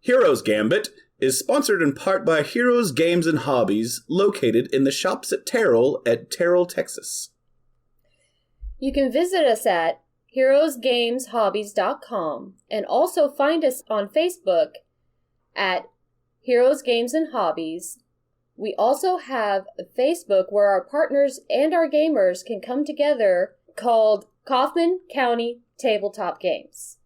Heroes Gambit is sponsored in part by Heroes Games and Hobbies, located in the shops at Terrell, Texas. You can visit us at heroesgameshobbies.com and also find us on Facebook at Heroes Games and Hobbies. We also have a Facebook where our partners and our gamers can come together called Kaufman County Tabletop Games.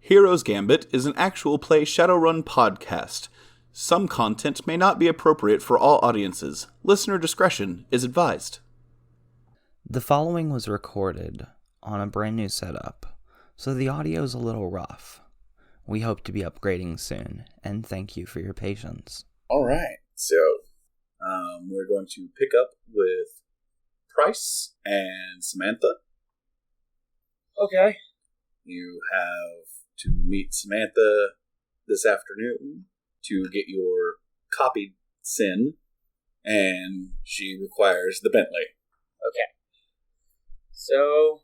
Heroes Gambit is an actual play Shadowrun podcast. Some content may not be appropriate for all audiences. Listener discretion is advised. The following was recorded on a brand new setup, so the audio is a little rough. We hope to be upgrading soon, and thank you for your patience. All right, so we're going to pick up with Price and Samantha. Okay. You have to meet Samantha this afternoon to get your copied sin, and she requires the Bentley. Okay. So,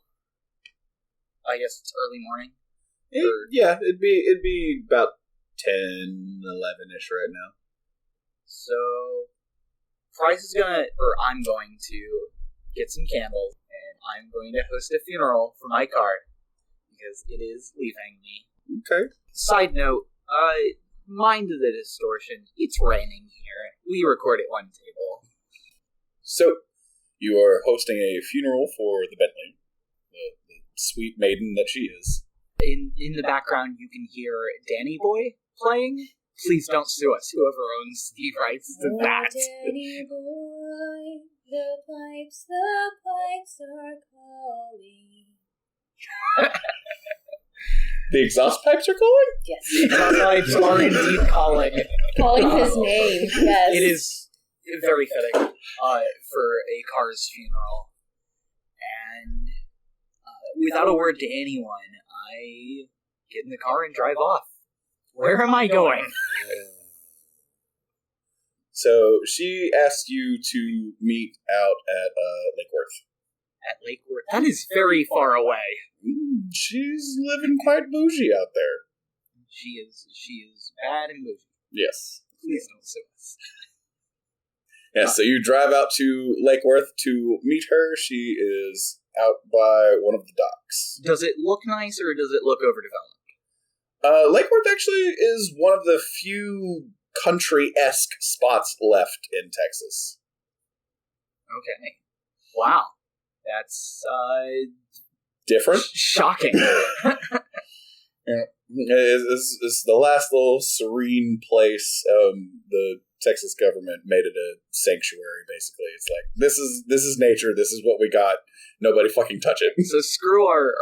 I guess it's early morning? Yeah, it'd be about 10, 11-ish right now. So, I'm going to get some candles, and I'm going to host a funeral for my card, because it is leaving me. Okay. Side note, mind the distortion. It's raining here. We record at one table. So, you are hosting a funeral for the Bentley, the sweet maiden that she is. In the background, you can hear Danny Boy playing. Please don't sue us, whoever owns the rights to that. Danny Boy, the pipes are calling. The exhaust pipes are calling? Yes. The exhaust pipes are indeed calling. Calling his name, yes. It is very fitting for a car's funeral. And without a word to anyone, I get in the car and drive off. Where am I going? So she asked you to meet out at Lake Worth. At Lake Worth? That is very far away. She's living quite bougie out there. She is bad and bougie. Yes. Please don't sue us. Yeah, so you drive out to Lake Worth to meet her. She is out by one of the docks. Does it look nice or does it look overdeveloped? Lake Worth actually is one of the few country-esque spots left in Texas. Okay. Wow. That's, different? Shocking. Yeah. It's the last little serene place. The Texas government made it a sanctuary, basically. It's like, this is nature, this is what we got, nobody fucking touch it. So screw our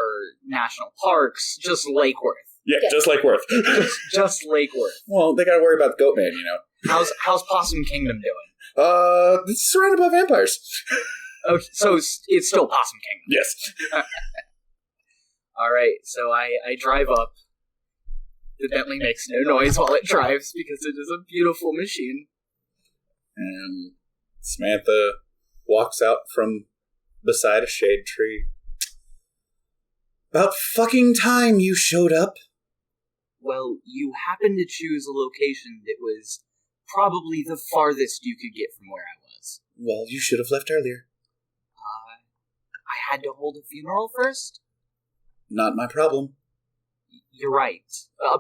national parks, just Lake Worth. Yeah, just Lake Worth. just Lake Worth. Well, they gotta worry about the Goatman, you know. How's Possum Kingdom doing? It's surrounded by vampires. Okay, so it's still Possum Kingdom. Yes. Alright, so I drive up. The Bentley makes no noise while it drives because it is a beautiful machine. And Samantha walks out from beside a shade tree. About fucking time you showed up. Well, you happened to choose a location that was probably the farthest you could get from where I was. Well, you should have left earlier. I had to hold a funeral first? Not my problem. You're right.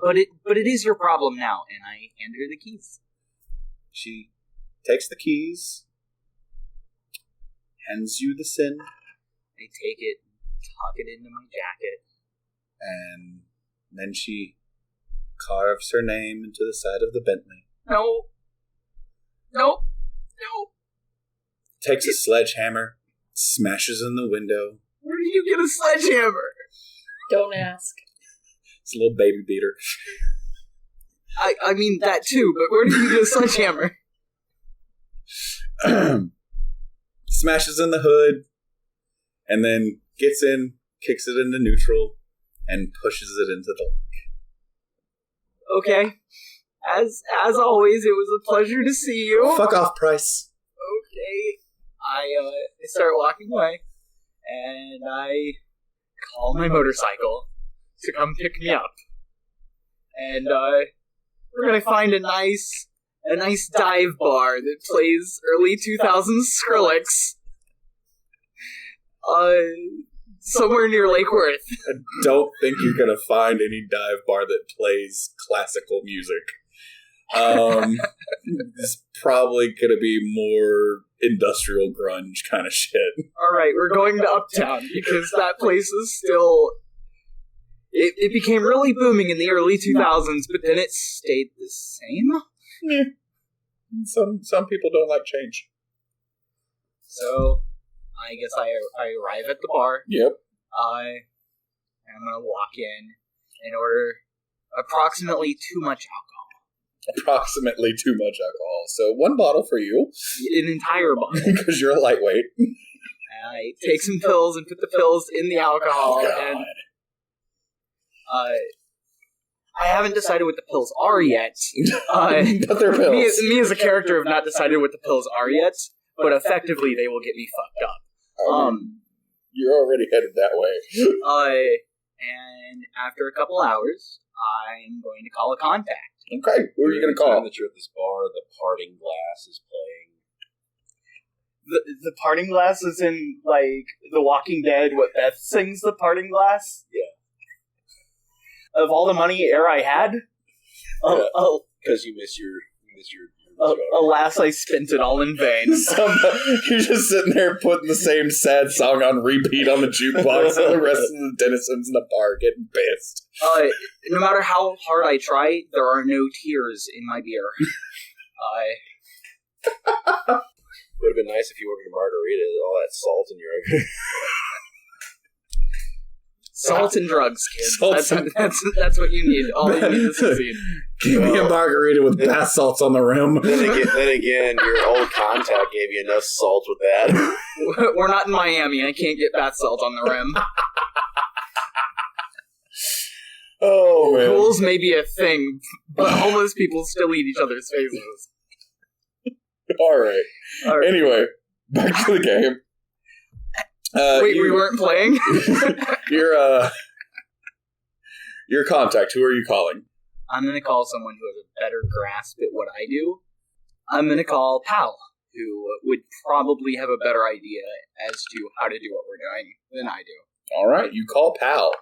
But it is your problem now, and I hand her the keys. She takes the keys, hands you the sin. I take it, tuck it into my jacket. And then she carves her name into the side of the Bentley. No. Takes a sledgehammer, smashes in the window. Where did you get a sledgehammer? Don't ask. It's a little baby beater. I mean that too, but where did you get a sledgehammer? smashes in the hood, and then gets in, kicks it into neutral, and pushes it into the lake. Okay. As always, it was a pleasure to see you. Fuck off, Price. Okay. I start walking away, and I call my motorcycle to come pick me up. And we're gonna find a nice dive bar that plays early 2000s Skrillex. Somewhere near Lake Worth. I don't think you're gonna find any dive bar that plays classical music. It's probably gonna be more industrial grunge kind of shit. Alright, we're going to Uptown, because that place is still... It became really booming in the early 2000s, but then it stayed the same? Yeah. Some people don't like change. So, I guess I arrive at the bar. Yep. I'm gonna walk in order approximately too much alcohol. Approximately too much alcohol. So 1 bottle for you. An entire bottle. Because you're a lightweight. I take some pills and put the pills in the alcohol. Oh, and I haven't decided what the pills are yet. But they're pills. Me as a character have not decided what the pills are yet, but effectively they will get me fucked up. You're already headed that way. And after a couple hours, I'm going to call a contact. Okay, who are you going to call? That you're at this bar, the Parting Glass is playing. The Parting Glass is in, like, The Walking Dead, what Beth sings, The Parting Glass? Yeah. Of all the money I had? Because you miss your alas, I spent it all in vain. You're just sitting there putting the same sad song on repeat on the jukebox and the rest of the denizens in the bar getting pissed. No matter how hard I try, there are no tears in my beer. Would have been nice if you ordered a margarita, all that salt in your... Salt and drugs, kids. That's what you need. All you need to succeed. Give me a margarita with bath salts on the rim. Then again, your old contact gave you enough salt with that. We're not in Miami. I can't get bath salt on the rim. Oh, man. Rules may be a thing, but homeless people still eat each other's faces. All right. Anyway, back to the game. Wait, we weren't playing? Your contact, who are you calling? I'm going to call someone who has a better grasp at what I do. I'm going to call Pal, who would probably have a better idea as to how to do what we're doing than I do. All right, you call Pal.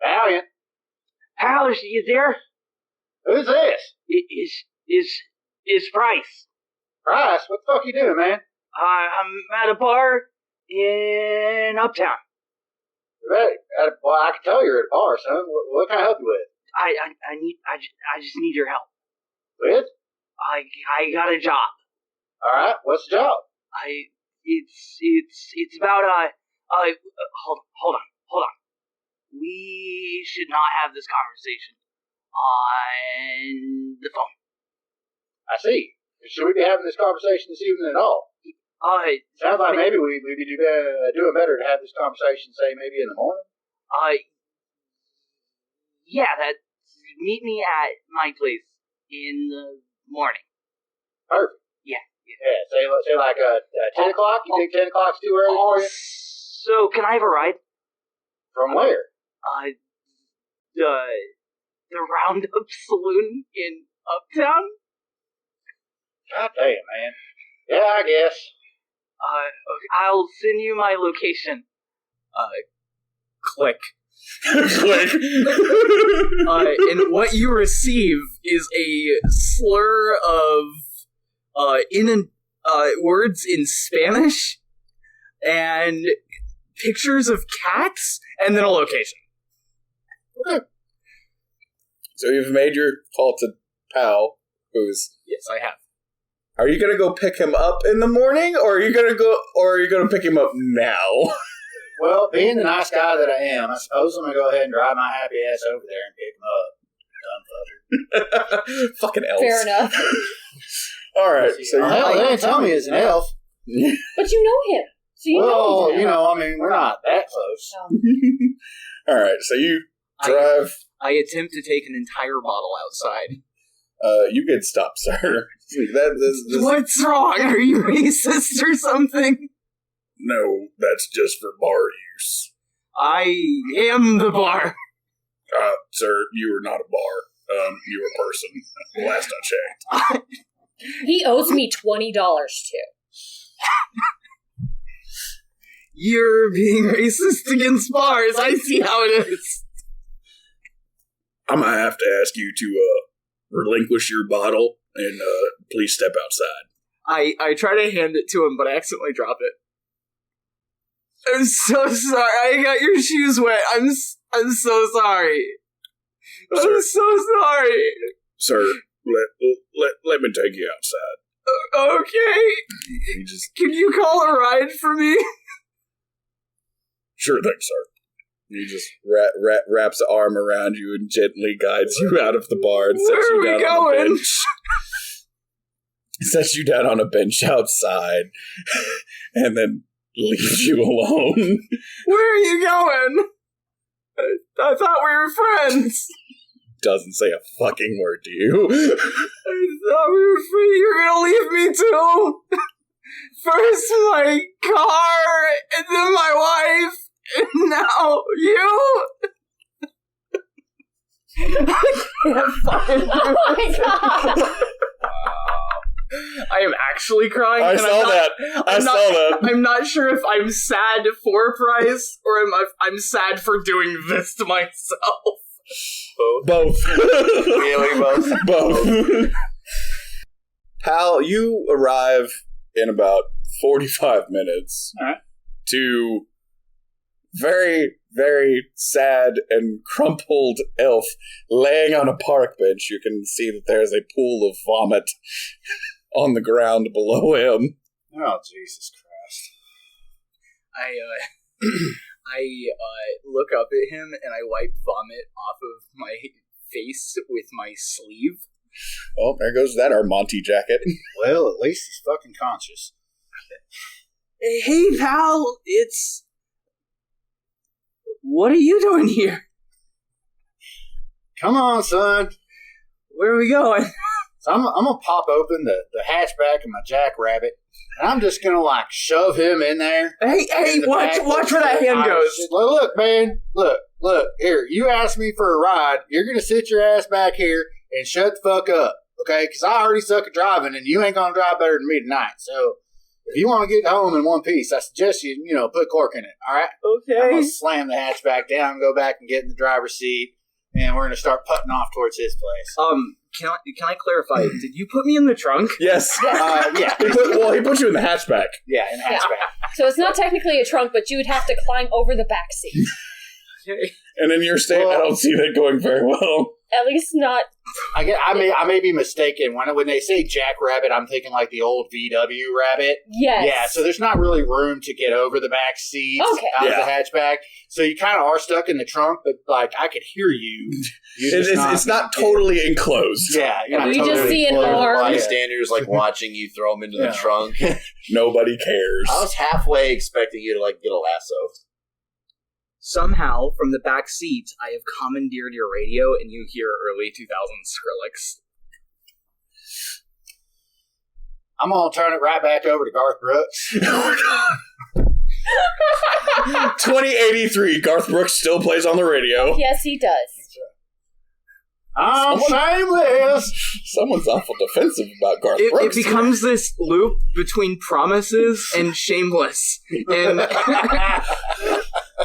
Valiant. Pal, is you there? Who's this? Is Price. Price, what the fuck you doing, man? I'm at a bar in Uptown. Right. Well, I can tell you're at a bar, son. What can I help you with? I just need your help. With? I got a job. All right. What's the job? It's about hold on. We should not have this conversation on the phone. I see. Should we be having this conversation this evening at all? Sounds like maybe we'd be doing better to have this conversation, say, maybe in the morning. Yeah, meet me at my place in the morning. Perfect. Yeah. Say like 10 o'clock? You think 10 o'clock's too early for you? So, can I have a ride? From where? The Roundup Saloon in Uptown? God damn, man. Yeah, I guess. I'll send you my location. Click. Click. And what you receive is a slur of words in Spanish and pictures of cats and then a location. Okay. So you've made your call to Pal, who's... Yes, I have. Are you going to go pick him up in the morning, or are you going to pick him up now? Well, being the nice guy that I am, I suppose I'm going to go ahead and drive my happy ass over there and pick him up. Dumb fucker. Fucking elves. Fair enough. All right. So Hell, they didn't tell me he's an elf. But you know him. So you know Well, him. you know, I mean, we're not that close. All right. So you drive. I attempt to take an entire bottle outside. You get stopped, sir. This, What's wrong? Are you racist or something? no, that's just for bar use. I am the bar. Sir, you are not a bar. You are a person. Last I checked. He owes me $20 too. You're being racist against bars. I see how it is. I'm gonna have to ask you to relinquish your bottle and please step outside. I try to hand it to him, but I accidentally drop it. I'm so sorry. I got your shoes wet. I'm so sorry. Sir. I'm so sorry. Sir, let me take you outside. Okay. He just Can you call a ride for me? sure thing, sir. He just wraps an arm around you and gently guides you out of the bar and sets you down on a bench. Sets you down on a bench outside, and then leaves you alone. Where are you going? I thought we were friends. Doesn't say a fucking word to you. I thought we were free. You're gonna leave me too. First my car, and then my wife, and now you. Oh my god! I am actually crying. I saw that. I saw that. I'm not sure if I'm sad for prize or I'm sad for doing this to myself. Both. Really, both? Both. Pal, you arrive in about 45 minutes to very, very sad and crumpled elf laying on a park bench. You can see that there's a pool of vomit on the ground below him. Oh, Jesus Christ. I look up at him and I wipe vomit off of my face with my sleeve. Oh, there goes that Armonte jacket. Well, at least he's fucking conscious. Hey, pal, it's... What are you doing here? Come on, son. Where are we going? So I'm gonna pop open the hatchback of my jackrabbit, and I'm just gonna like shove him in there. Hey, In the watch back. where that hand goes. Look, man, look. Here, you asked me for a ride. You're gonna sit your ass back here and shut the fuck up, okay? Because I already suck at driving, and you ain't gonna drive better than me tonight. So if you want to get home in one piece, I suggest you put cork in it. All right? I'm Okay. gonna slam the hatchback down, go back and get in the driver's seat, and we're gonna start putting off towards his place. Can I clarify? Did you put me in the trunk? Yes. Yeah, He put you in the hatchback. yeah, in the hatchback. So it's not technically a trunk, but you would have to climb over the back seat. And in your state, I don't see that going very well. At least not. I may be mistaken. When they say jackrabbit, I'm thinking like the old VW rabbit. Yes. Yeah, so there's not really room to get over the back seats out of the hatchback. So you kind of are stuck in the trunk, but like I could hear you. It's not totally enclosed. Yeah, you're not We totally just see an enclosed arm. by it. Bystanders like watching you throw them into Yeah. the trunk. Nobody cares. I was halfway expecting you to like get a lasso. Somehow, from the back seat, I have commandeered your radio, and you hear early 2000s Skrillex. I'm gonna turn it right back over to Garth Brooks. 2083, Garth Brooks still plays on the radio. Yes, he does. I'm shameless. Someone's awful defensive about Garth It Brooks. becomes this loop between promises and shameless. And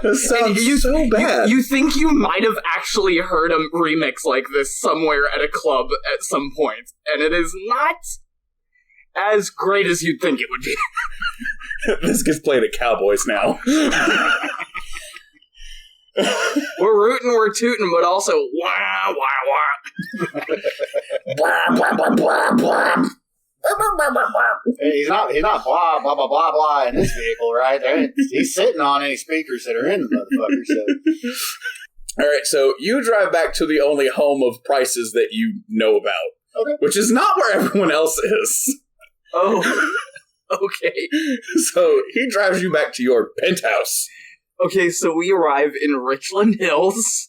This sounds so bad. You think you might have actually heard a remix like this somewhere at a club at some point, and it is not as great as you'd think it would be. This gets played at Cowboys now. We're rooting, we're tooting, but also wah, wah, wah. Blah, blah, blah, blah, blah. He's not blah blah blah blah blah in this vehicle, right? He's sitting on any speakers that are in the motherfucker. So All right, so you drive back to the only home of Price's that you know about, which is not where everyone else is. Oh, okay. So he drives you back to your penthouse. Okay, so we arrive in Richland Hills,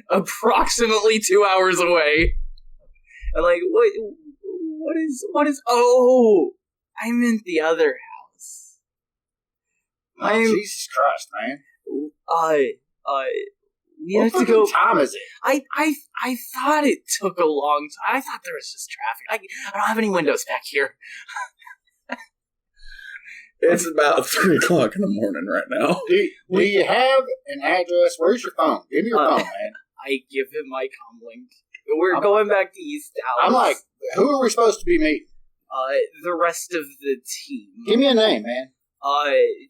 approximately 2 hours away. And like, what is, oh, I meant the other house. Jesus Christ, man. We have to go. What time is it? I thought it took a long time. I thought there was just traffic. I don't have any windows back here. It's about 3 o'clock in the morning right now. Do you have an address? Where's your phone? Give me your phone, man. I give him my comlink. We're going back to East Dallas. I'm like, who are we supposed to be meeting? The rest of the team. Give me a name, man.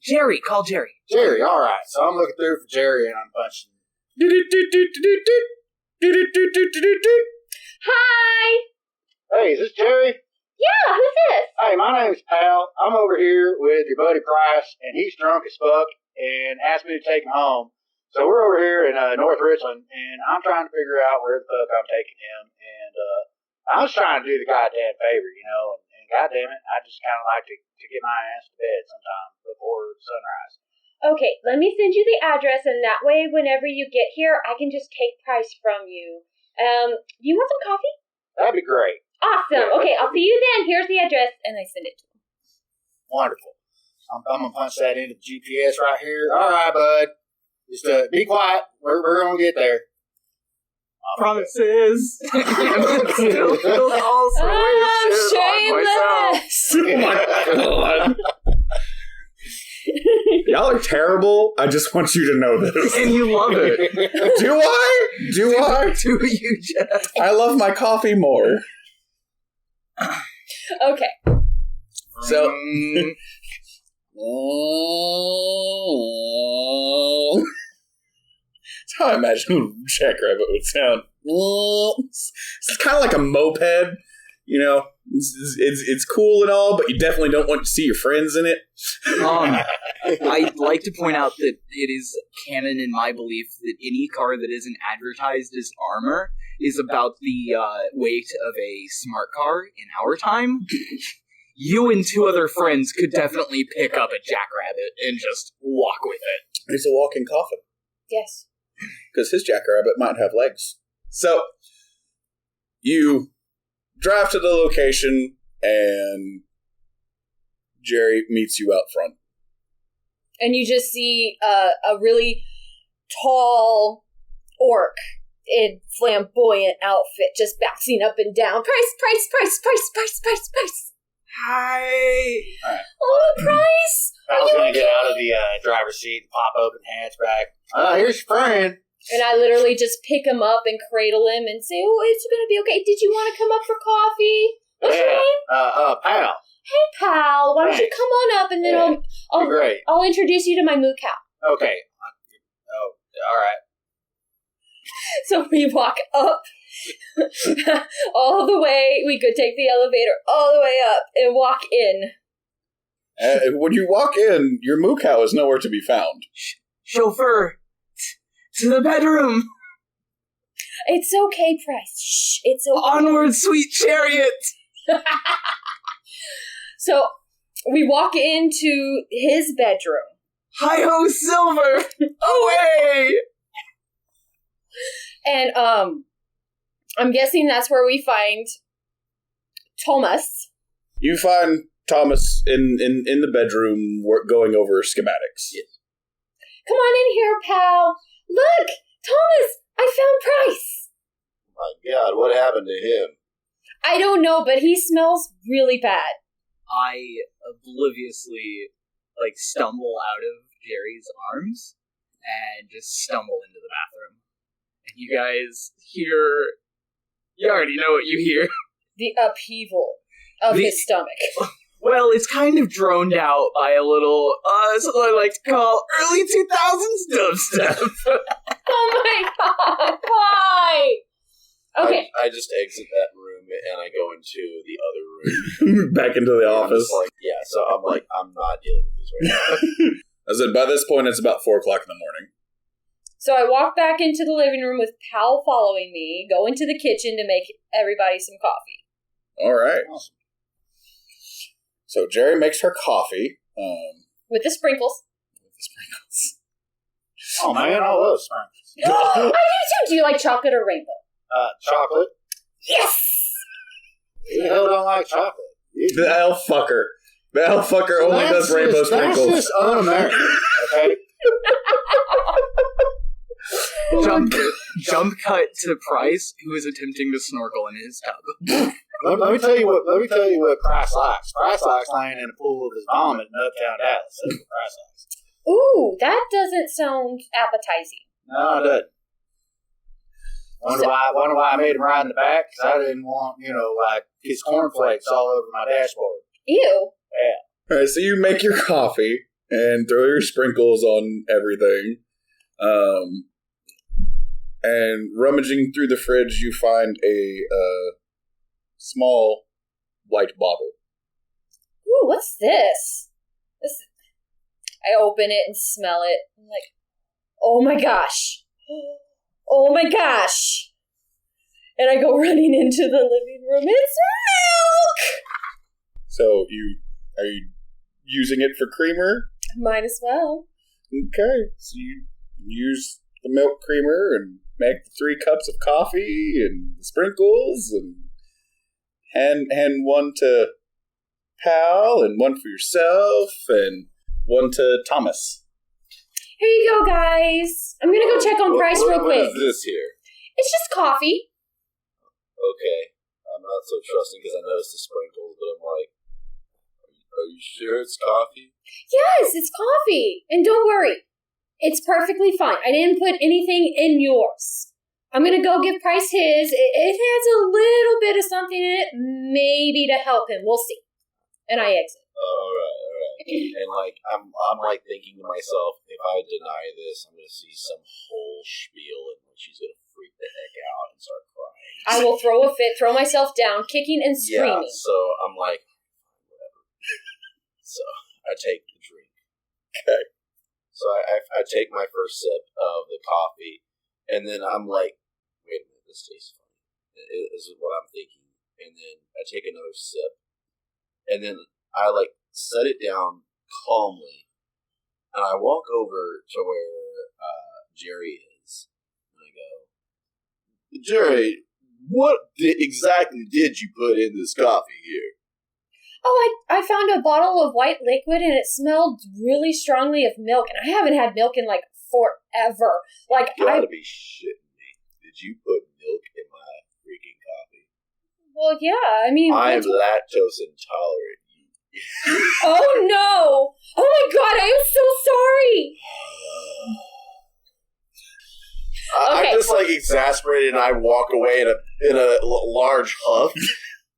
Gerri. Call Gerri. Gerri, all right. So I'm looking through for Gerri, and I'm punching. Hi! Hey, is this Gerri? Yeah, who's this? Hey, my name's Pal. I'm over here with your buddy Price, and he's drunk as fuck and asked me to take him home. So we're over here in North Richland, and I'm trying to figure out where the fuck I'm taking him. And I was trying to do the goddamn favor, you know, and goddamn it, I just kind of like to get my ass to bed sometime before sunrise. Okay, let me send you the address, and that way, whenever you get here, I can just take Price from you. Do you want some coffee? That'd be great. Awesome. Okay, I'll see you then. Here's the address, and I send it to him. Wonderful. I'm going to punch that into the GPS right here. All right, bud. Just be quiet. We're going to get there. Promises. Still feels all shameless. Oh my god. Y'all are terrible. I just want you to know this. And you love it. Do I? Do I? Do you, Jeff? I love my coffee more. Okay. So, that's how I imagine a jackrabbit would sound. It's kind of like a moped, you know. It's cool and all, but you definitely don't want to see your friends in it. I'd like to point out that it is canon in my belief that any car that isn't advertised as armor is about the weight of a smart car in our time. You and 2 other friends could definitely pick up a jackrabbit and just walk with it. It's a walking coffin. Yes. Because his jackrabbit might have legs. So, you drive to the location, and Gerri meets you out front. And you just see a really tall orc in flamboyant outfit just bouncing up and down. Price. Hi. All right. Oh, Price! I was going to get out of the driver's seat and pop open the hatchback. Here's your friend. And I literally just pick him up and cradle him and say, oh, it's going to be okay. Did you want to come up for coffee? What's your name? Pal. Hey, pal. Why don't you Thanks. come on up and then I'll introduce you to my moo cow. Okay. Oh, all right. So we walk up all the way. We could take the elevator all the way up and walk in. When you walk in, your moo cow is nowhere to be found. Chauffeur, to the bedroom. It's okay, Price. Shh, it's okay. Onward, sweet chariot. So we walk into his bedroom. Hi-ho, Silver. Away. And I'm guessing that's where we find Thomas. You find Thomas in the bedroom going over schematics. Yes. Come on in here, pal. Look, Thomas, I found Price. My God, what happened to him? I don't know, but he smells really bad. I obliviously, stumble out of Gerri's arms and just stumble into the bathroom. And you guys hear... You already know what you hear. The upheaval of his stomach. Well, it's kind of droned out by a little, something I like to call early 2000s dubstep. Oh my god, why? Okay. I just exit that room and I go into the other room. Back into the office. So I'm not dealing with this right now. I said, by this point, it's about 4 o'clock in the morning. So I walk back into the living room with Pal following me, go into the kitchen to make everybody some coffee. All right. Awesome. So Gerri makes her coffee. With the sprinkles. Oh, man, I love sprinkles. I do too. Do you like chocolate or rainbow? Chocolate. Yes! Who the hell don't like chocolate? The elf fucker. The elf fucker only does rainbow sprinkles. That's just un-American, okay? Jump cut to Price, who is attempting to snorkel in his tub. Let me tell you what Price likes. Price likes laying in a pool of his vomit in Uptown Dallas. That's what Price likes. Ooh, that doesn't sound appetizing. No, it doesn't. Wonder why I made him ride in the back? Because I didn't want, like, his cornflakes all over my dashboard. Ew. Yeah. All right, so you make your coffee and throw your sprinkles on everything. And rummaging through the fridge, you find a small white bottle. Ooh, what's this? I open it and smell it. I'm like, oh my gosh. Oh my gosh. And I go running into the living room. It's milk! So are you using it for creamer? Might as well. Okay. So you use the milk creamer and make the 3 cups of coffee and the sprinkles and hand one to Pal and one for yourself and one to Thomas. Here you go, guys. I'm gonna go check on Price real quick. What is this here? It's just coffee. Okay. I'm not so trusting because I noticed the sprinkles, but I'm like, are you sure it's coffee? Yes, it's coffee. And don't worry. It's perfectly fine. I didn't put anything in yours. I'm going to go give Price his. It has a little bit of something in it, maybe to help him. We'll see. And I exit. All right. And like, I'm like thinking to myself, if I deny this, I'm going to see some whole spiel and she's going to freak the heck out and start crying. I will throw a fit, throw myself down, kicking and screaming. Yeah, so I'm like, whatever. So I take the drink. Okay. So I take my first sip of the coffee, and then I'm like, wait a minute, this tastes funny. This is what I'm thinking. And then I take another sip, and then I like set it down calmly, and I walk over to where Gerri is, and I go, Gerri, what exactly did you put in this coffee here? Oh, I found a bottle of white liquid and it smelled really strongly of milk. And I haven't had milk in like forever. Like, You gotta be shitting me. Did you put milk in my freaking coffee? Well, yeah, I mean... I am lactose intolerant. Oh, no! Oh, my God, I am so sorry! I'm just like exasperated, and I walk away in a large huff.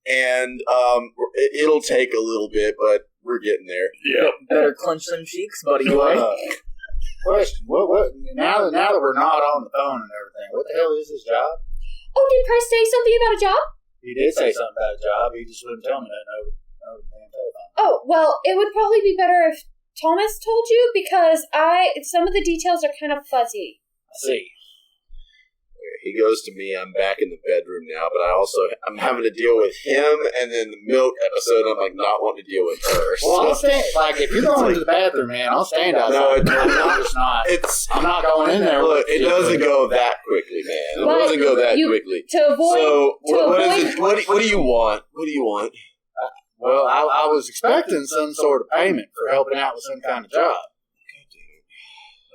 And it'll take a little bit, but we're getting there. Yeah. Better clench them cheeks, buddy. Question: What? Now that we're not on the phone and everything, what the hell is this job? Oh, did Price say something about a job? He did say something about a job. He just wouldn't tell me that over the damn telephone. Oh, well, it would probably be better if Thomas told you, because some of the details are kind of fuzzy. I see. He goes to me. I'm back in the bedroom now, but I'm having to deal with him, and then the milk episode. I'm like not wanting to deal with her. Well, I'll stand. Like if you're going to the bathroom, man, I'll stand outside. I'm not going in there. Look, it doesn't go that quickly, man. It But doesn't go that quickly. To avoid. So what avoid, is it? What do you want? What do you want? Well, I was expecting some sort of payment for helping out with some kind of job.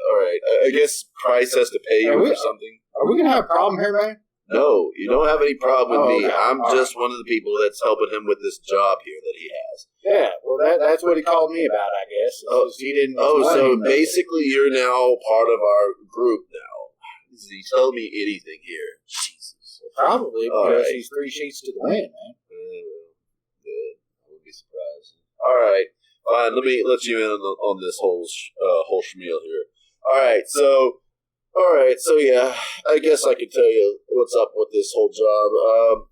All right, I guess Price has to pay you for something. Are we gonna have a problem here, man? No, you don't have any problem with me. Okay. I'm just one of the people that's helping him with this job here that he has. Yeah, well, that's what he called me about, I guess. He didn't. So basically you're now part of our group now. Is he telling me anything here? Jesus. Well, probably, because he's 3 sheets to the wind, man. Good. I wouldn't be surprised. All right, fine. Let me let you in on this whole schmeal here. All right, so yeah, I guess I can tell you what's up with this whole job.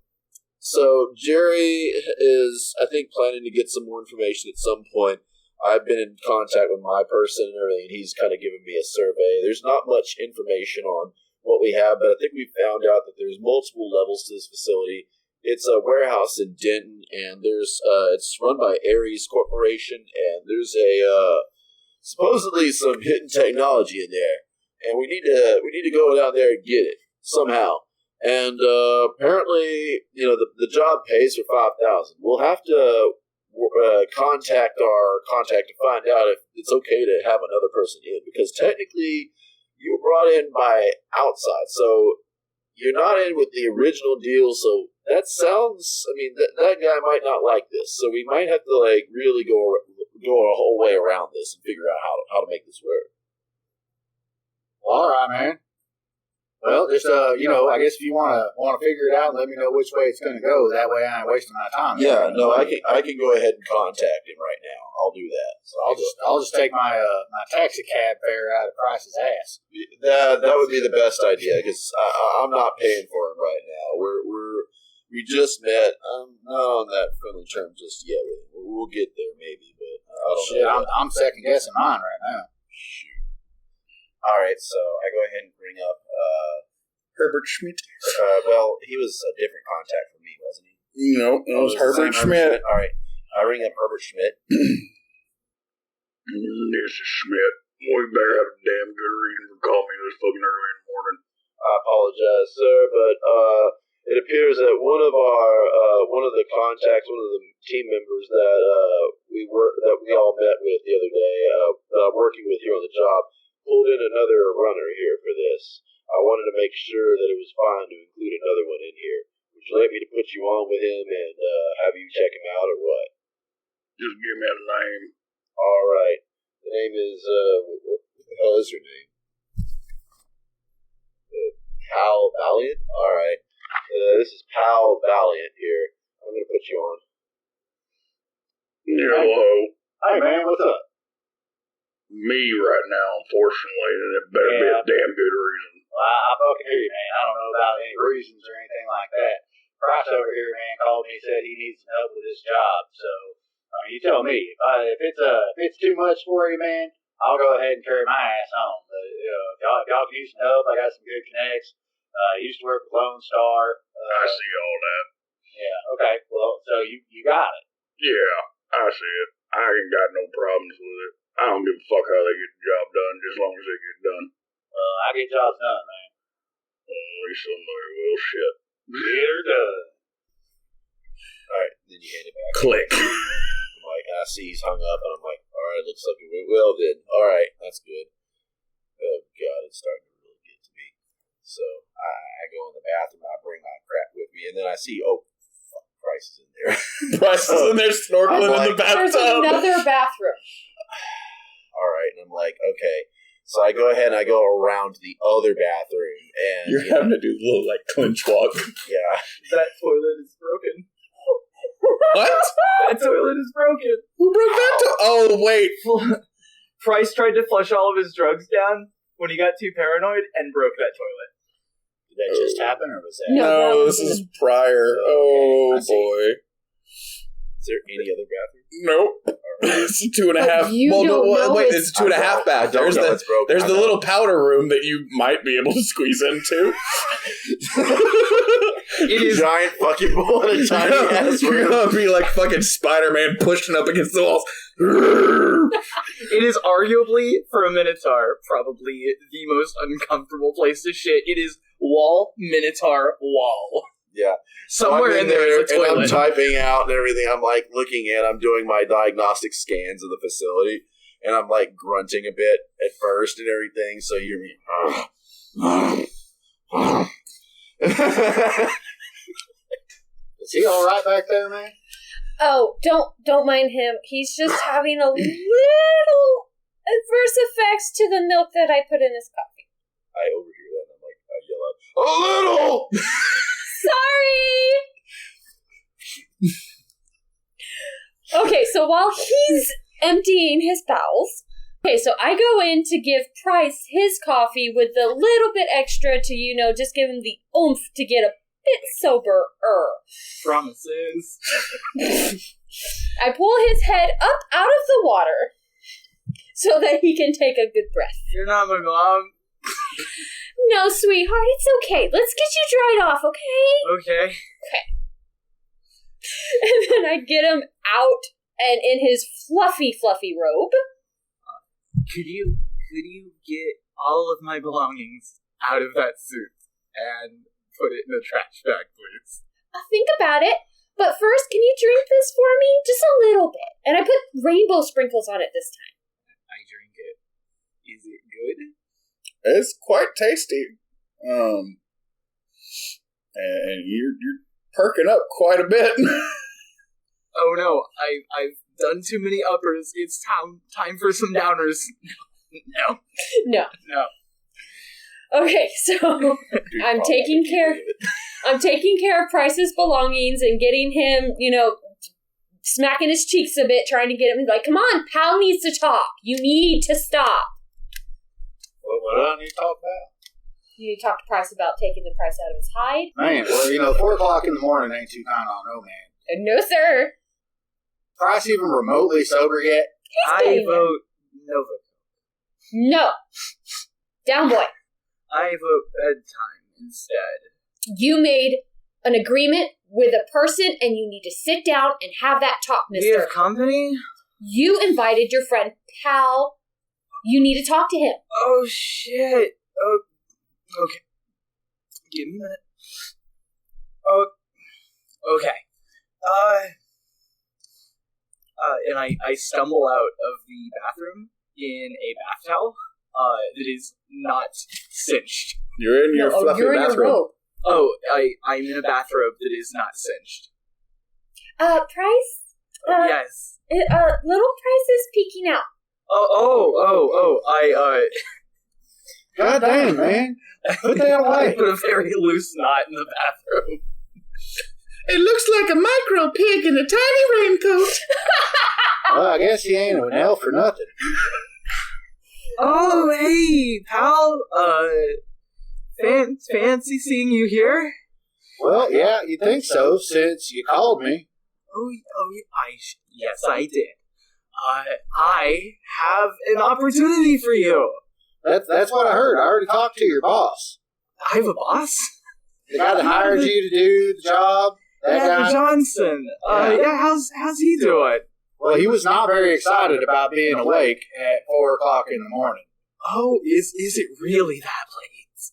So Gerri is, I think, planning to get some more information at some point. I've been in contact with my person and everything, and he's kind of given me a survey. There's not much information on what we have, but I think we found out that there's multiple levels to this facility. It's a warehouse in Denton, and there's it's run by Ares Corporation, and there's supposedly some hidden technology in there, and we need to go down there and get it somehow. And apparently, the job pays for $5,000. We'll have to contact our contact to find out if it's okay to have another person in, because technically you were brought in by outside, so you're not in with the original deal. So that sounds, that guy might not like this, so we might have to really go a whole way around this and figure out how to make this work. All right, man. Well, just I guess if you want to figure it out, let me know which way it's going to go. That way, I ain't wasting my time. Yeah, no, I can go ahead and contact him right now. I'll do that. So I'll just take my my taxi cab fare out of Price's ass. That would be the best idea, because I'm not paying for him right now. We just met. I'm not on that friendly terms just yet. We'll get there maybe, but I don't know. I'm second guessing mine right now. Shoot. All right, so I go ahead and bring up Herbert Schmidt. Well, he was a different contact from me, wasn't he? No, it was Herbert Schmidt. All right, I ring up Herbert Schmidt. This is Schmidt. We better have a damn good reason for calling me this fucking early in the morning. I apologize, sir, but it appears that one of the contacts, one of the team members that we all met with the other day, that I'm working with here on the job, pulled in another runner here for this. I wanted to make sure that it was fine to include another one in here. Would you like me to put you on with him and have you check him out, or what? Just give me a name. All right. The name is, what the hell is your name? Pal Valiant? All right. This is Pal Valiant here. I'm going to put you on. Hello. Hey, man, what's up? Me right now, unfortunately, and it better be a damn good reason. Well, I fucking hear you, man. I don't know about any reasons or anything like that. Price over here, man, called me and said he needs some help with his job. So, you tell me. If it's too much for you, man, I'll go ahead and carry my ass home. But, if y'all can use some help, I got some good connects. I used to work with Lone Star. I see all that. Yeah, okay. Well, so you got it. Yeah, I see it. I ain't got no problems with it. I don't give a fuck how they get the job done, just as long as they get done. I get jobs done, man. Well, at least somebody will. Shit. Get her done. Alright, then you hand it back. Click. I'm like, I see he's hung up, and I'm like, alright, looks like it went well then. Alright, that's good. Oh, God, it's starting to really get to me. So, I go in the bathroom, I bring my crap with me, and then I see, fuck, Price is in there. Price is in there snorkeling in the bathtub. There's another bathroom. Alright, and I'm like, okay. So I go ahead and I go around to the other bathroom, and You're having to do the little, clinch walk. yeah. That toilet is broken. What? That toilet is broken. Who broke that Oh, wait. Price tried to flush all of his drugs down when he got too paranoid and broke that toilet. Did that just happen, or was that? No, this is prior. Oh, boy. Is there any other bathroom? Nope. It's a 2.5. You don't know wait, it's- it's a 2.5 bath. I don't know it's broken. There's the little powder room that you might be able to squeeze into. It is giant fucking bull in a tiny ass You're room. gonna be like fucking Spider-Man pushing up against the walls. It is arguably, for a Minotaur, probably the most uncomfortable place to shit. It is wall, Minotaur, wall. Yeah. Somewhere I'm in there is a and toilet. I'm typing out and everything. I'm like looking at, I'm doing my diagnostic scans of the facility, and I'm like grunting a bit at first and everything. So you hear me. Is he all right back there, man? Oh, don't mind him. He's just having a little adverse effects to the milk that I put in his coffee. I overhear that and I'm like, I yell out, a little! Sorry! Okay, so while he's emptying his bowels, so I go in to give Price his coffee with a little bit extra to, just give him the oomph to get a bit sober-er. Promises. I pull his head up out of the water so that he can take a good breath. You're not my mom. No, sweetheart, it's okay. Let's get you dried off, okay? Okay. And then I get him out and in his fluffy robe. Could you get all of my belongings out of that suit and put it in a trash bag, please? I'll think about it. But first, can you drink this for me? Just a little bit. And I put rainbow sprinkles on it this time. I drink it. Is it good? It's quite tasty. And you're perking up quite a bit. Oh no, I've done too many uppers. It's time for some downers. No. Okay, so I'm taking care of Price's belongings and getting him, smacking his cheeks a bit, trying to get him like, come on, pal needs to talk. You need to stop. What do I need to talk about? You need to talk to Price about taking the price out of his hide? Man, well, 4 o'clock in the morning ain't too kind on no man. No, sir. Price even remotely sober yet? I vote No. Down, boy. I vote bedtime instead. You made an agreement with a person and you need to sit down and have that talk, mister. We have company? You invited your friend, pal. You need to talk to him. Oh, shit. Okay. Give me a minute. Oh, okay. And I stumble out of the bathroom in a bath towel that is not cinched. You're in your fluffy you're in bathrobe. your robe. Oh, I'm in a bathrobe that is not cinched. Price? Yes. Little Price is peeking out. God damn, man. Put that I away. put a very loose knot in the bathroom. It looks like a micro pig in a tiny raincoat. Well, I guess he ain't an elf for nothing. Oh, hey, pal. Fancy seeing you here. Well, yeah, you'd think so, since you called me. Yes, I did. I have an opportunity for you. That's what I heard. I already talked to your boss. I have a boss? The guy that hired you to do the job. That guy. Johnson. How's he doing? Well, he was not very excited about being awake at 4 o'clock in the morning. Oh, is it really that late?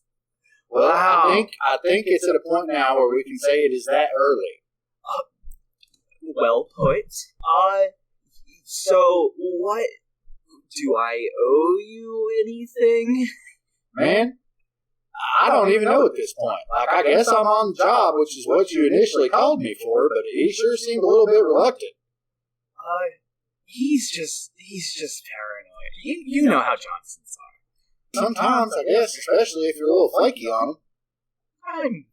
Well, Wow. I think it's at a point now where we can say it is that early. Well put. So what? Do I owe you anything? Man, I don't even know at this point. Like, I guess I'm on the job, which is what you initially called me for, but he sure seemed a little bit reluctant. He's just paranoid. You know how Johnsons are. Sometimes, I guess, especially if you're a little flaky on him.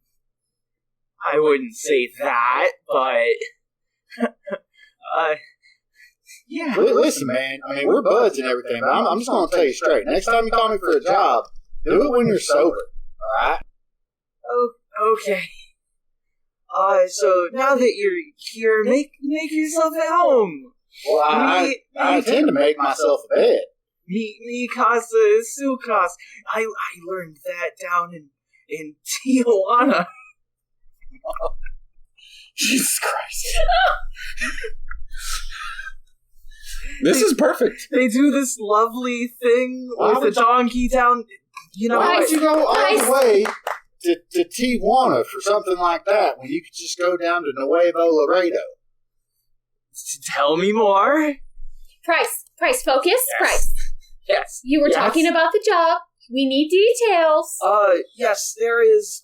I wouldn't say that, but yeah. Listen, man, I mean, we're buds and everything, but I'm just going to tell you straight. Next time you call me for a job, do it when you're sober, alright? Oh, okay. So now that you're here, make yourself at home. Well, I intend to make myself a bed. Mi casa es su casa. I learned that down in Tijuana. Jesus Christ. This is perfect. They do this lovely thing with a donkey down. Why would you go all the way to Tijuana for something like that when you could just go down to Nuevo Laredo? Tell me more. Price, focus, Yes. Price. Yes. You were talking about the job. We need details. Yes, there is.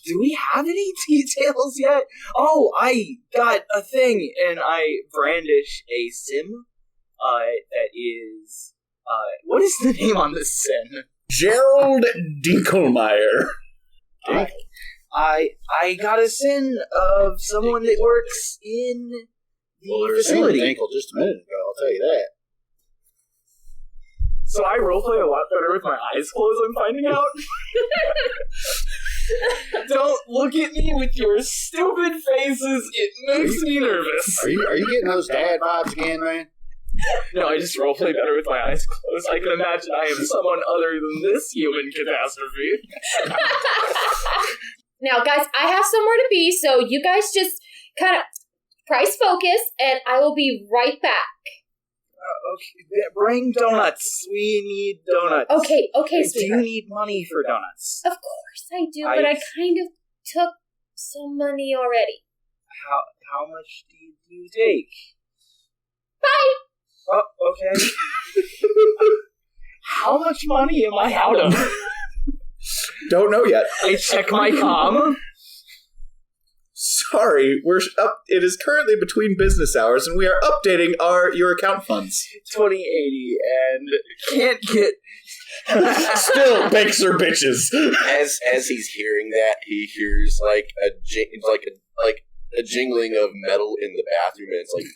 Do we have any details yet? Oh, I got a thing, and I brandish a sim. That is. What is the name on this sim? Gerald Dinkelmeyer. I got a sin of someone that works in the facility. Dinkle just a minute ago, I'll tell you that. So I roleplay a lot better with my eyes closed, I'm finding out. Don't look at me with your stupid faces. It makes me nervous. Are you getting those dad vibes again, man? No, I just roleplay better with my eyes closed. I can imagine I am someone other than this human catastrophe. Now, guys, I have somewhere to be, so you guys just kind of price focus, and I will be right back. Okay, bring donuts. We need donuts. Okay, Do you sweetheart. need money for donuts? Of course I do, but I kind of took some money already. How much do you take? Bye! Oh, okay. How much money am I out of? Don't know yet. I check my comm. Sorry, we're up. It is currently between business hours, and we are updating your account funds. 2080 and can't get. Still, banks are bitches. As he's hearing that, he hears like a jingling of metal in the bathroom, and it's like,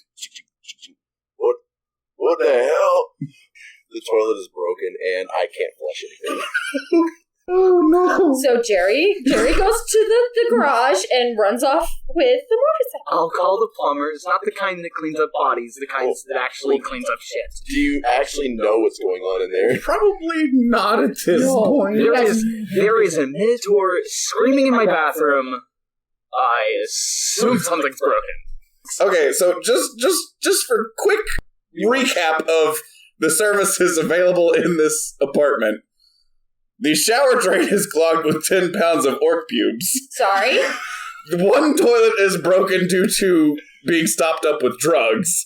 what the hell? The toilet is broken, and I can't flush anything. Oh no! So Gerri goes to the garage and runs off with the motorcycle. I'll call the plumber. It's not the kind that cleans up bodies, the kind that actually cleans up shit. Do you actually know what's going on in there? Probably not at this point. There is a minotaur screaming in my bathroom. I assume something's broken. Okay, so just for quick recap of the services available in this apartment. The shower drain is clogged with 10 pounds of orc pubes. Sorry? One toilet is broken due to being stopped up with drugs.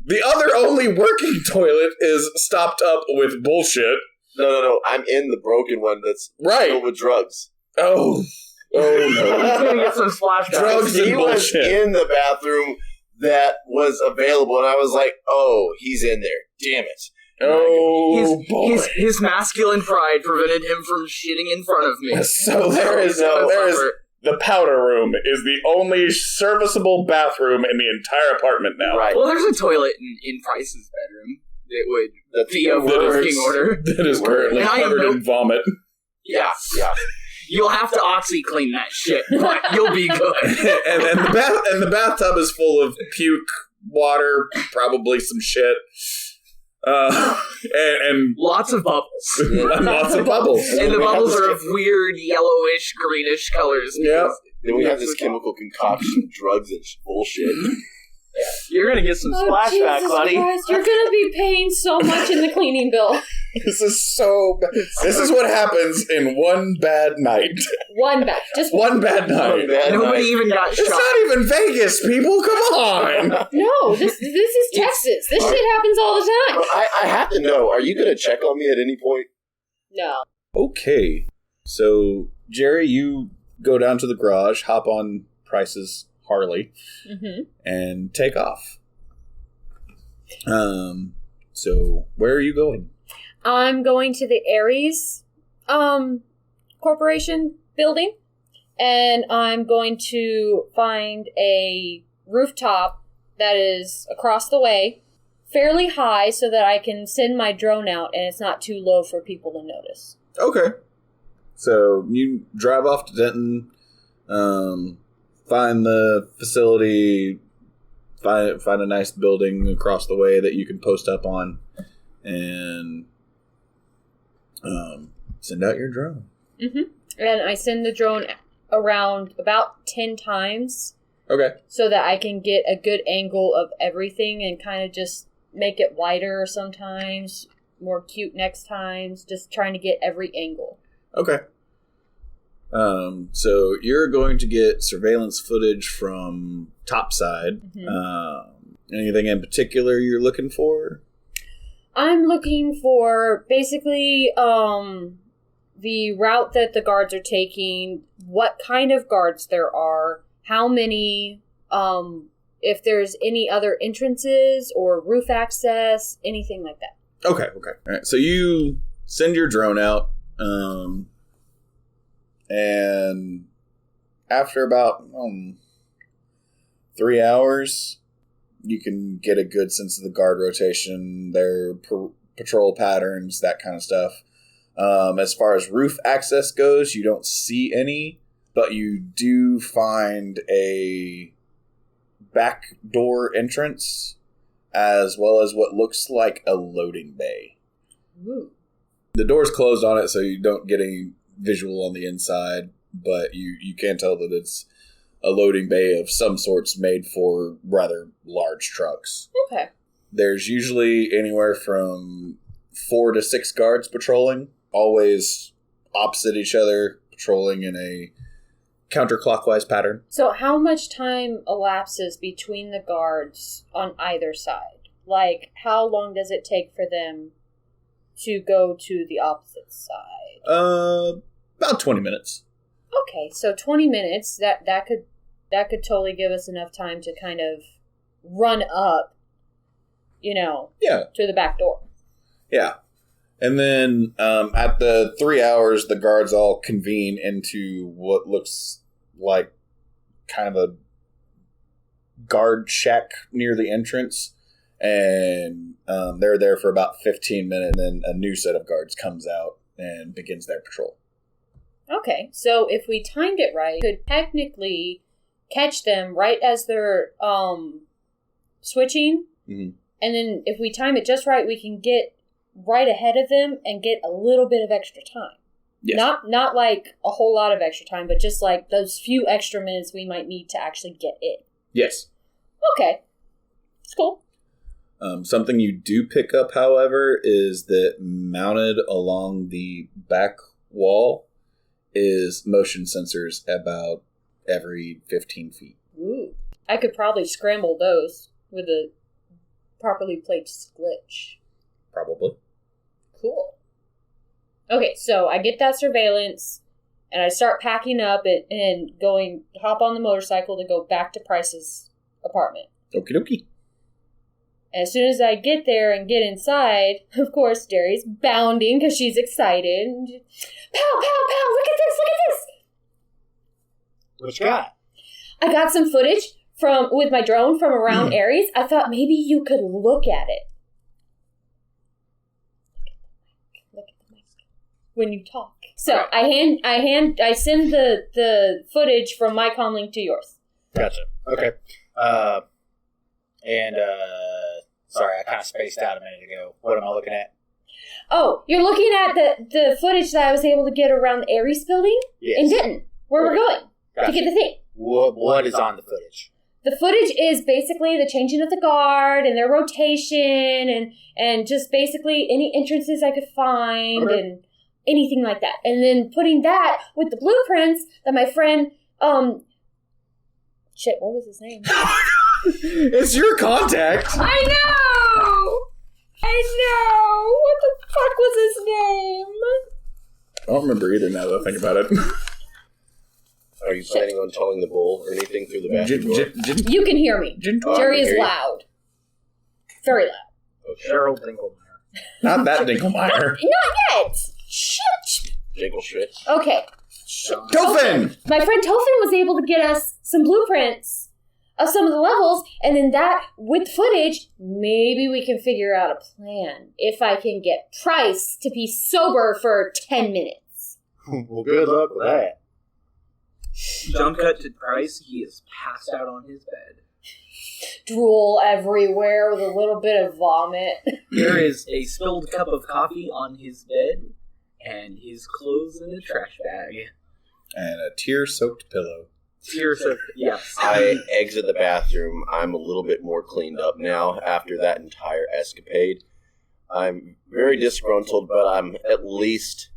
The other only working toilet is stopped up with bullshit. No. I'm in the broken one that's filled with drugs. Oh no. He's gonna get some flashbacks. Drugs and He was bullshit. in the bathroom that was available, and I was like, oh, he's in there. Damn it. Oh, boy. His masculine pride prevented him from shitting in front of me. So there is the powder room is the only serviceable bathroom in the entire apartment now. Right. Well, there's a toilet in Price's bedroom. It would be a working order. That is currently covered in vomit. Yeah. You'll have to OxyClean that shit, but you'll be good. and the bathtub is full of puke, water, probably some shit. And lots of bubbles. Lots of bubbles. And the bubbles are of weird yellowish, greenish colors. Yeah. Then we have this chemical concoction, drugs and bullshit. You're gonna get some splashback, Jesus buddy. Christ, you're gonna be paying so much in the cleaning bill. This is so bad. This is what happens in one bad night. One bad night. Nobody even got shot. It's not even Vegas, people. Come on. No, this is Texas. This shit happens all the time. I have to know, are you going to check on me at any point? No. Okay. So, Gerri, you go down to the garage, hop on Price's Harley, and take off. So, where are you going? I'm going to the Ares Corporation building, and I'm going to find a rooftop that is across the way, fairly high, so that I can send my drone out and it's not too low for people to notice. Okay. So, you drive off to Denton, find the facility, find a nice building across the way that you can post up on, and send out your drone. And I send the drone around about 10 times. Okay. So that I can get a good angle of everything and kind of just make it wider sometimes, more cute next times, just trying to get every angle. Okay. So you're going to get surveillance footage from topside. Anything in particular you're looking for? I'm looking for basically the route that the guards are taking, what kind of guards there are, how many, if there's any other entrances or roof access, anything like that. Okay. All right. So you send your drone out, and after about 3 hours, you can get a good sense of the guard rotation, their patrol patterns, that kind of stuff. As far as roof access goes, you don't see any. but you do find a back door entrance as well as what looks like a loading bay. Ooh. The door's closed on it, so you don't get any visual on the inside, but you can tell that it's a loading bay of some sorts made for rather large trucks. Okay. There's usually anywhere from 4 to 6 guards patrolling, always opposite each other, patrolling in a counterclockwise pattern. So how much time elapses between the guards on either side? Like, how long does it take for them to go to the opposite side? About 20 minutes. Okay, so 20 minutes, that could totally give us enough time to kind of run up, to the back door. Yeah. And then at the 3 hours, the guards all convene into what looks like kind of a guard shack near the entrance. And they're there for about 15 minutes, and then a new set of guards comes out and begins their patrol. Okay, so if we timed it right, we could technically catch them right as they're switching. Mm-hmm. And then if we time it just right, we can get right ahead of them and get a little bit of extra time. Yes. Not like a whole lot of extra time, but just like those few extra minutes we might need to actually get in. Yes. Okay. It's cool. Something you do pick up, however, is that mounted along the back wall is motion sensors about every 15 feet. Ooh. I could probably scramble those with a properly placed glitch. Probably. Cool. Okay, so I get that surveillance, and I start packing up and hop on the motorcycle to go back to Price's apartment. Okie dokie. And as soon as I get there and get inside, of course, Gerri's bounding because she's excited. Pow, pow, pow, look at this! What you got? I got some footage with my drone from around Ares. I thought maybe you could look at it. Look at the mic. When you talk. So I send the footage from my comlink to yours. Gotcha. Okay. Sorry, I kind of spaced out a minute ago. What am I looking at? Oh, you're looking at the footage that I was able to get around the Ares building? Yes. In Denton, where we're going Gotcha. to get the thing. What is on the footage? The footage is basically the changing of the guard and their rotation and just basically any entrances I could find and anything like that. And then putting that with the blueprints that my friend, what was his name? It's your contact! I know! What the fuck was his name? I don't remember either now that I think about it. Are you planning on telling the bull or anything through the bathroom door? You can hear me. Gerri is loud. Very loud. Okay. Cheryl Dinkelmeyer. Not that Dinkelmeyer. Not yet! Shit! Jinkle shit. Okay. Tofin! My friend Tofin was able to get us some blueprints of some of the levels, and then that, with footage, maybe we can figure out a plan. If I can get Price to be sober for 10 minutes. Well, good luck with that. Jump cut to Price. He is passed out on his bed. Drool everywhere with a little bit of vomit. There is a spilled cup of coffee on his bed, and his clothes in a trash bag. And a tear-soaked pillow. Tears, yes. I exit the bathroom. I'm a little bit more cleaned up now after that entire escapade. I'm very disgruntled, but I'm at least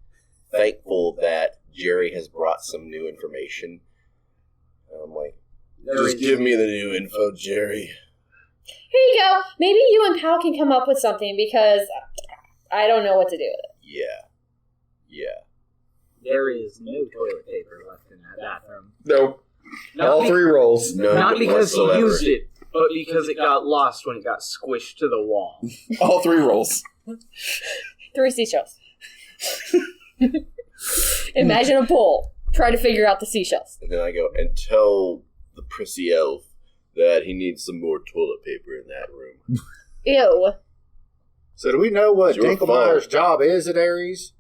thankful that Gerri has brought some new information. I'm like, just give me the new info, Gerri. Here you go. Maybe you and Pal can come up with something because I don't know what to do with it. Yeah. There is no toilet paper left in that bathroom. Nope. All 3 rolls. Not because whatsoever. he used it, but because it got lost when it got squished to the wall. All 3 rolls. 3 seashells. Imagine a bowl. Try to figure out the seashells. And then I go, and tell the prissy elf that he needs some more toilet paper in that room. Ew. So do we know what It's your Dinkelmeyer's fault. job is at Ares?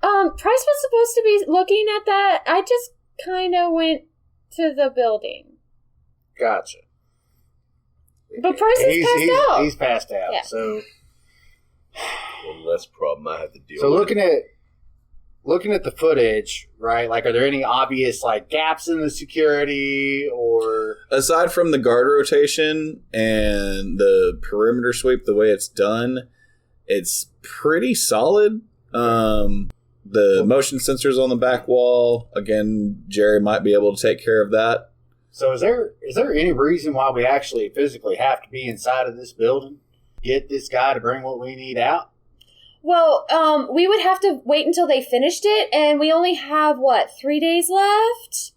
Price was supposed to be looking at that. I just kind of went to the building. Gotcha. But Price is passed out. He's passed out. Yeah. So One less problem I have to deal So with. looking at the footage, right? Like, are there any obvious like gaps in the security or? Aside from the guard rotation and the perimeter sweep, the way it's done, it's pretty solid. The motion sensors on the back wall, again, Gerri might be able to take care of that. So is there any reason why we actually physically have to be inside of this building? Get this guy to bring what we need out? Well, we would have to wait until they finished it, and we only have, 3 days left?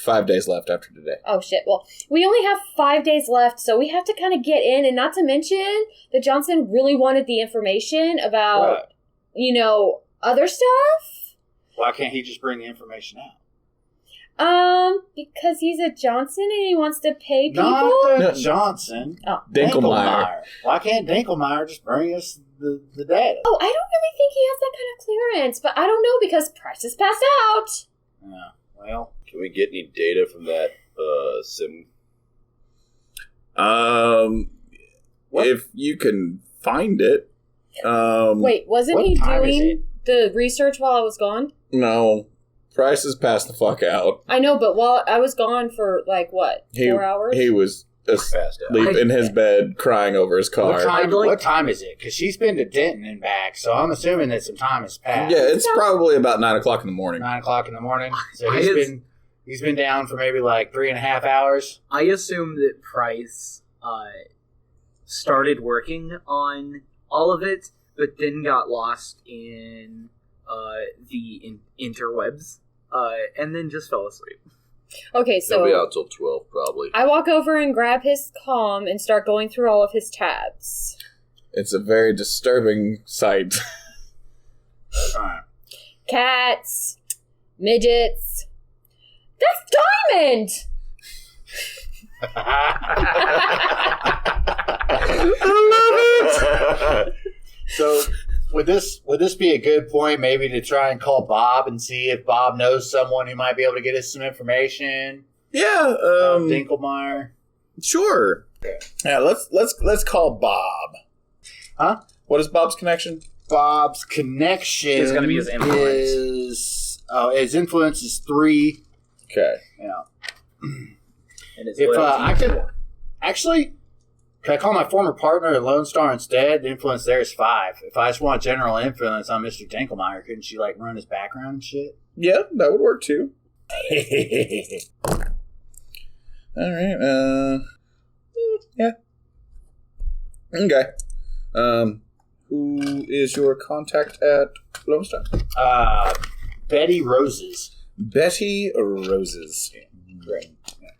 5 days left after today. Oh, shit. Well, we only have 5 days left, so we have to kind of get in, and not to mention that Johnson really wanted the information about, other stuff. Why can't he just bring the information out? Because he's a Johnson and he wants to pay people? Not the Johnson. Oh. Dinkelmeyer. Why can't Dinkelmeyer just bring us the data? Oh, I don't really think he has that kind of clearance, but I don't know because Price is passed out. Yeah, well. Can we get any data from that sim? If you can find it. Wait, wasn't what he time is doing the research while I was gone? No. Price is passed the fuck out. I know, but while I was gone for 4 hours? He was Passed out. asleep in his bed crying over his car. What time is it? Because she's been to Denton and back, so I'm assuming that some time has passed. Yeah, it's probably about 9 o'clock in the morning. 9 o'clock in the morning. So he's been down for maybe 3.5 hours. I assume that Price started working on all of it, but then got lost in the interwebs, and then just fell asleep. Okay, so He'll be out till 12, probably. I walk over and grab his comm and start going through all of his tabs. It's a very disturbing sight. Alright. Cats, midgets. That's Diamond! I love it! So would this be a good point maybe to try and call Bob and see if Bob knows someone who might be able to get us some information? Yeah, Dinkelmeyer. Sure. Yeah, let's call Bob. Huh? What is Bob's connection? Bob's connection It's gonna be his influence. His influence is 3. Okay. Yeah. And it's If I could actually, can I call my former partner at Lone Star instead? The influence there is 5. If I just want general influence on Mr. Dinkelmeyer, couldn't she run his background and shit? Yeah, that would work too. All right. Yeah. Okay. Who is your contact at Lone Star? Betty Roses. Betty Roses. Great. Yeah.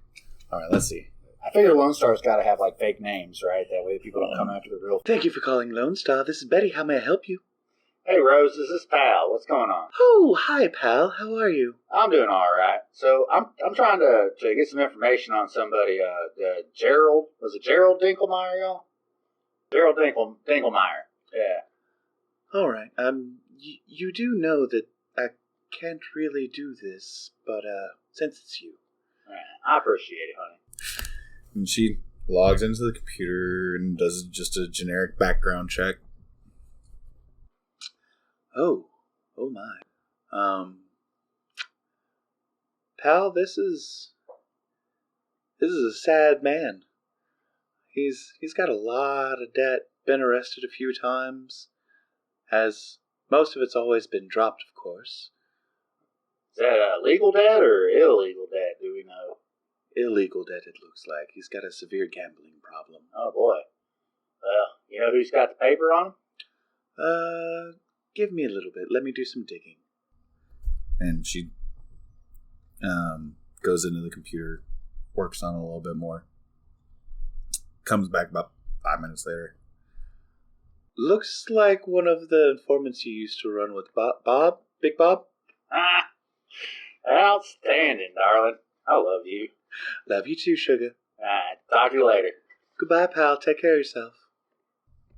All right. Let's see. I figure Lone Star's got to have fake names, right? That way people don't come after the real. Thank you for calling Lone Star. This is Betty. How may I help you? Hey Rose, this is Pal. What's going on? Oh, hi, pal. How are you? I'm doing all right. So I'm trying to get some information on somebody. Gerald, was it Gerald Dinkelmeyer, y'all? Gerald Dinkelmeyer. Yeah. All right. You do know that I can't really do this, but since it's you. I appreciate it, honey. And she logs into the computer and does just a generic background check. Oh my. Pal, this is a sad man. He's got a lot of debt, been arrested a few times, as most of it's always been dropped, of course. Is that legal debt or illegal debt, do we know? Illegal debt, it looks like. He's got a severe gambling problem. Oh, boy. Well, you know who's got the paper on him? Give me a little bit. Let me do some digging. And she goes into the computer, works on it a little bit more. Comes back about 5 minutes later. Looks like one of the informants you used to run with Bob? Big Bob? Ah, outstanding, darling. I love you. Love you too, sugar. All right, talk to you later. Goodbye, pal. Take care of yourself.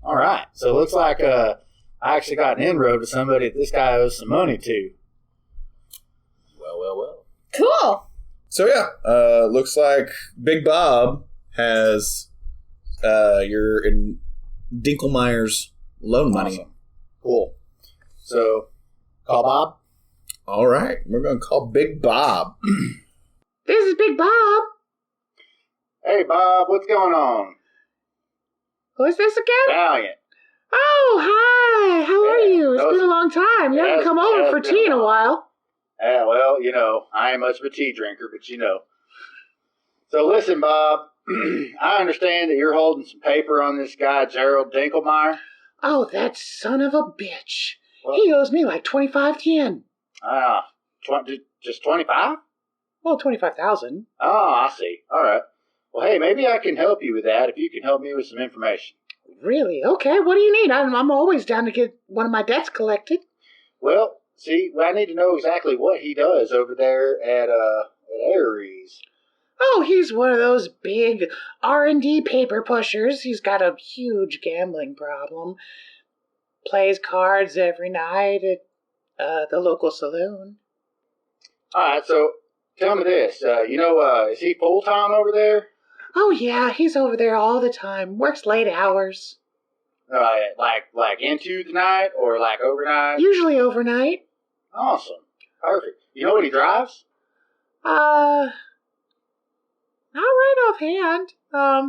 All right, so it looks like I actually got an inroad to somebody that this guy owes some money to. Well. Cool. So yeah, looks like Big Bob has your in Dinkelmeyer's loan money. Awesome. Cool. So, call Bob. All right, we're going to call Big Bob. This is Big Bob. Hey, Bob, what's going on? Who's this again? Valiant. Oh, hi. How are you? It's been a long time. You haven't come over for tea in a while. Yeah, well, I ain't much of a tea drinker, but So listen, Bob, I understand that you're holding some paper on this guy, Gerald Dinkelmeyer. Oh, that son of a bitch. Well, He owes me like 25 yen. Just 25? Well, 25,000. Oh, I see. All right. Well, hey, maybe I can help you with that if you can help me with some information. Really? Okay, what do you need? I'm always down to get one of my debts collected. Well, I need to know exactly what he does over there at Ares. Oh, he's one of those big R&D paper pushers. He's got a huge gambling problem. Plays cards every night at the local saloon. All right, so tell me this. Is he full-time over there? Oh, yeah, he's over there all the time. Works late hours. Like into the night or like overnight? Usually overnight. Awesome. Perfect. You know what he drives? Not right offhand.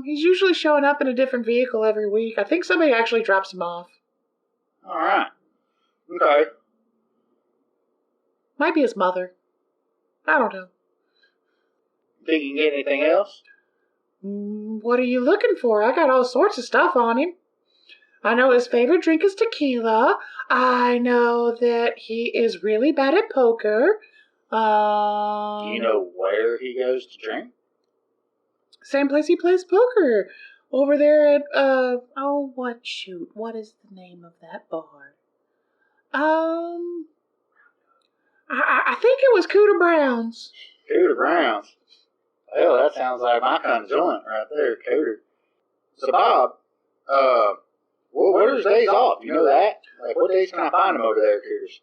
He's usually showing up in a different vehicle every week. I think somebody actually drops him off. All right. Okay. Might be his mother. I don't know. Think you can get anything else? What are you looking for? I got all sorts of stuff on him. I know his favorite drink is tequila. I know that he is really bad at poker. Do you know where he goes to drink? Same place he plays poker. Over there at, what is the name of that bar? I think it was Cooter Brown's. Cooter Brown's? Hell, that sounds like my kind of joint right there, Cooter. So, Bob, what are his days off? You know that? Like, what days can I find him over there, Cooters?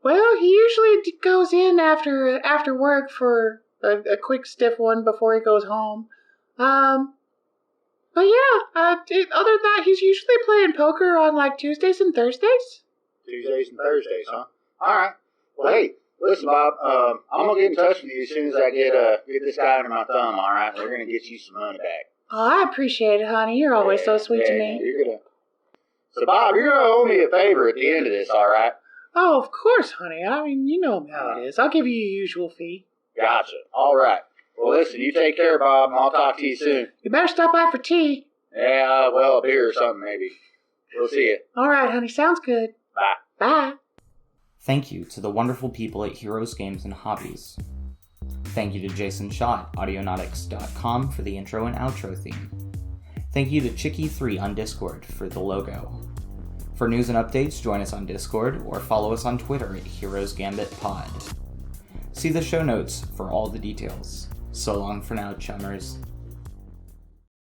Well, he usually goes in after work for a quick stiff one before he goes home. But yeah, other than that, he's usually playing poker on like Tuesdays and Thursdays. Tuesdays and Thursdays, huh? All right. Well, hey, listen, Bob. I'm gonna get in touch with you as soon as I get this guy under my thumb. All right, we're gonna get you some money back. Oh, I appreciate it, honey. You're always so sweet to me. So, Bob, you're gonna owe me a favor at the end of this, all right? Oh, of course, honey. I mean, you know how it is. I'll give you your usual fee. Gotcha. All right. Well, listen, you take care, Bob, and I'll talk to you soon. You better stop by for tea. Yeah, well, a beer or something, maybe. We'll see you. All right, honey. Sounds good. Bye. Bye. Thank you to the wonderful people at Heroes, Games, and Hobbies. Thank you to Jason Schott, Audionautics.com, for the intro and outro theme. Thank you to Chicky3 on Discord for the logo. For news and updates, join us on Discord or follow us on Twitter at Heroes Gambit Pod. See the show notes for all the details. So long for now, chummers.